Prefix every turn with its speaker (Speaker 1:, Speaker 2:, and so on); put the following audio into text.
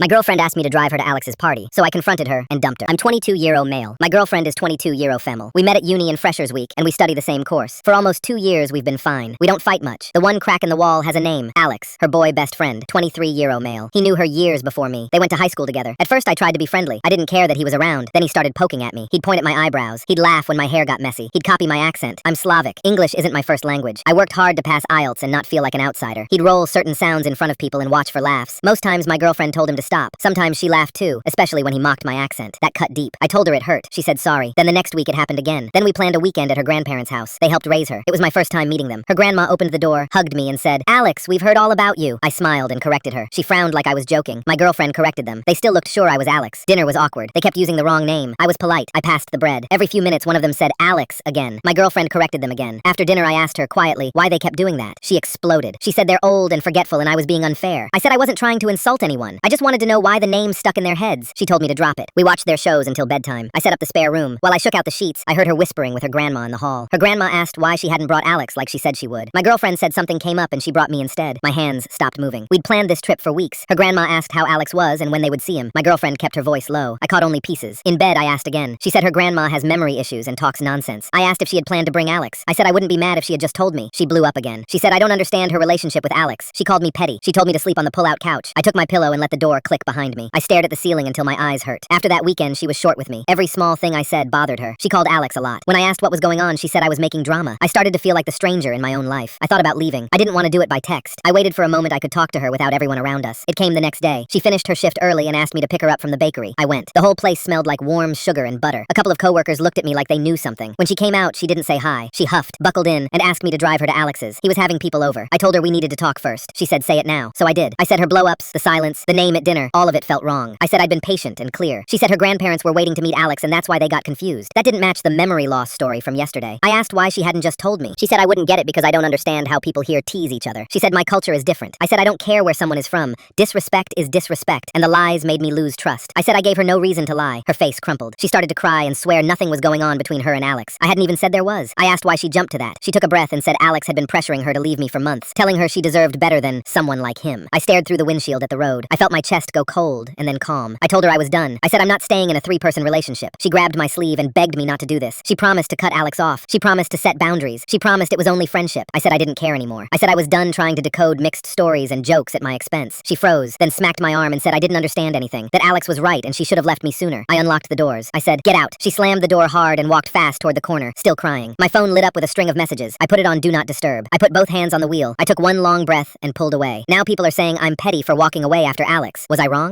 Speaker 1: My girlfriend asked me to drive her to Alex's party, so I confronted her and dumped her. I'm 22-year-old male. My girlfriend is 22-year-old female. We met at uni in Freshers Week, and we study the same course. For almost 2 years, we've been fine. We don't fight much. The one crack in the wall has a name, Alex, her boy best friend, 23-year-old male. He knew her years before me. They went to high school together. At first, I tried to be friendly. I didn't care that he was around. Then he started poking at me. He'd point at my eyebrows. He'd laugh when my hair got messy. He'd copy my accent. I'm Slavic. English isn't my first language. I worked hard to pass IELTS and not feel like an outsider. He'd roll certain sounds in front of people and watch for laughs. Most times, my girlfriend told him to stop. Sometimes she laughed too, especially when he mocked my accent. That cut deep. I told her it hurt. She said sorry. Then the next week it happened again. Then we planned a weekend at her grandparents' house. They helped raise her. It was my first time meeting them. Her grandma opened the door, hugged me, and said, "Alex, we've heard all about you." I smiled and corrected her. She frowned like I was joking. My girlfriend corrected them. They still looked sure I was Alex. Dinner was awkward. They kept using the wrong name. I was polite. I passed the bread. Every few minutes one of them said Alex again. My girlfriend corrected them again. After dinner I asked her quietly why they kept doing that. She exploded. She said they're old and forgetful and I was being unfair. I said I wasn't trying to insult anyone. I just wanted to know why the name stuck in their heads. She told me to drop it. We watched their shows until bedtime. I set up the spare room. While I shook out the sheets, I heard her whispering with her grandma in the hall. Her grandma asked why she hadn't brought Alex like she said she would. My girlfriend said something came up and she brought me instead. My hands stopped moving. We'd planned this trip for weeks. Her grandma asked how Alex was and when they would see him. My girlfriend kept her voice low. I caught only pieces. In bed, I asked again. She said her grandma has memory issues and talks nonsense. I asked if she had planned to bring Alex. I said I wouldn't be mad if she had just told me. She blew up again. She said I don't understand her relationship with Alex. She called me petty. She told me to sleep on the pull-out couch. I took my pillow and let the door click behind me. I stared at the ceiling until my eyes hurt. After that weekend, she was short with me. Every small thing I said bothered her. She called Alex a lot. When I asked what was going on, she said I was making drama. I started to feel like the stranger in my own life. I thought about leaving. I didn't want to do it by text. I waited for a moment I could talk to her without everyone around us. It came the next day. She finished her shift early and asked me to pick her up from the bakery. I went. The whole place smelled like warm sugar and butter. A couple of coworkers looked at me like they knew something. When she came out, she didn't say hi. She huffed, buckled in, and asked me to drive her to Alex's. He was having people over. I told her we needed to talk first. She said say it now. So I did. I said her blow-ups, the silence, the name at dinner, all of it felt wrong. I said I'd been patient and clear. She said her grandparents were waiting to meet Alex and that's why they got confused. That didn't match the memory loss story from yesterday. I asked why she hadn't just told me. She said I wouldn't get it because I don't understand how people here tease each other. She said my culture is different. I said I don't care where someone is from. Disrespect is disrespect, and the lies made me lose trust. I said I gave her no reason to lie. Her face crumpled. She started to cry and swear nothing was going on between her and Alex. I hadn't even said there was. I asked why she jumped to that. She took a breath and said Alex had been pressuring her to leave me for months, telling her she deserved better than someone like him. I stared through the windshield at the road. I felt my chest go cold and then calm. I told her I was done. I said I'm not staying in a 3-person relationship. She grabbed my sleeve and begged me not to do this. She promised to cut Alex off. She promised to set boundaries. She promised it was only friendship. I said I didn't care anymore. I said I was done trying to decode mixed stories and jokes at my expense. She froze, then smacked my arm and said I didn't understand anything, that Alex was right and she should have left me sooner. I unlocked the doors. I said, "Get out." She slammed the door hard and walked fast toward the corner, still crying. My phone lit up with a string of messages. I put it on Do Not Disturb. I put both hands on the wheel. I took one long breath and pulled away. Now people are saying I'm petty for walking away after Alex. Was I wrong?